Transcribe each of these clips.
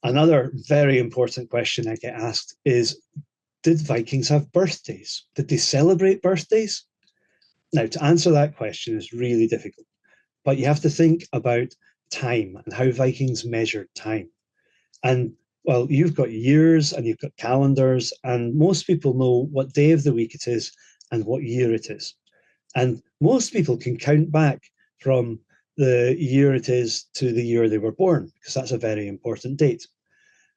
Another very important question I get asked is, did Vikings have birthdays? Did they celebrate birthdays? Now, to answer that question is really difficult, but you have to think about time and how Vikings measured time. And well, you've got years and you've got calendars, and most people know what day of the week it is and what year it is. And most people can count back from the year it is to the year they were born, because that's a very important date.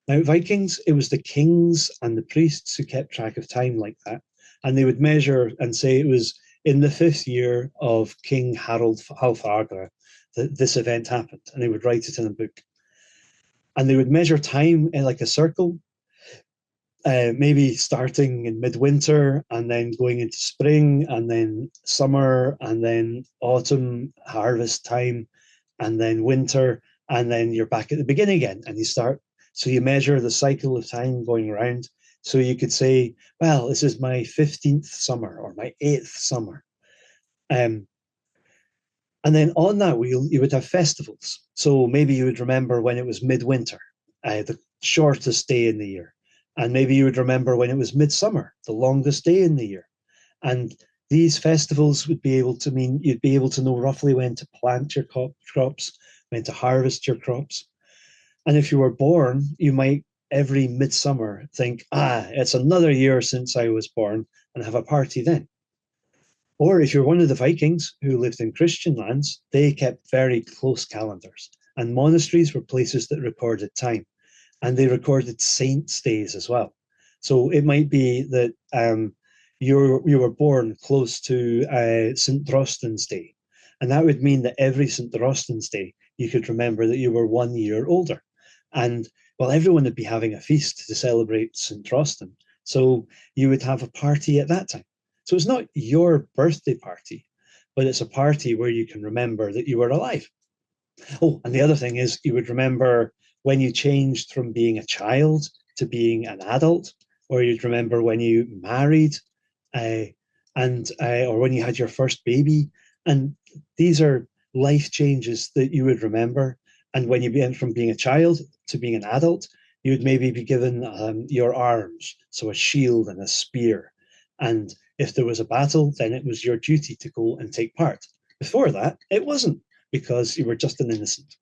Now, Vikings, it was the kings and the priests who kept track of time like that. And they would measure and say it was in the fifth year of King Harold Halfagra that this event happened. And they would write it in a book. And they would measure time in like a circle, maybe starting in midwinter and then going into spring and then summer and then autumn, harvest time, and then winter. And then you're back at the beginning again and you start. So you measure the cycle of time going around. So you could say, well, this is my 15th summer or my 8th summer. And then on that wheel, you would have festivals. So maybe you would remember when it was midwinter, the shortest day in the year. And maybe you would remember when it was midsummer, the longest day in the year. And these festivals would be able to mean you'd be able to know roughly when to plant your crops, when to harvest your crops. And if you were born, you might every midsummer think, it's another year since I was born, and have a party then. Or if you're one of the Vikings who lived in Christian lands, they kept very close calendars. And monasteries were places that recorded time. And they recorded saints' days as well. So it might be that you were born close to St. Drostan's Day. And that would mean that every St. Drostan's Day, you could remember that you were 1 year older. And well, everyone would be having a feast to celebrate St. Trostan. So you would have a party at that time. So it's not your birthday party, but it's a party where you can remember that you were alive. Oh, and the other thing is you would remember when you changed from being a child to being an adult, or you'd remember when you married, or when you had your first baby. And these are life changes that you would remember. And when you went from being a child to being an adult, you would maybe be given your arms, so a shield and a spear. And if there was a battle, then it was your duty to go and take part. Before that, it wasn't, because you were just an innocent.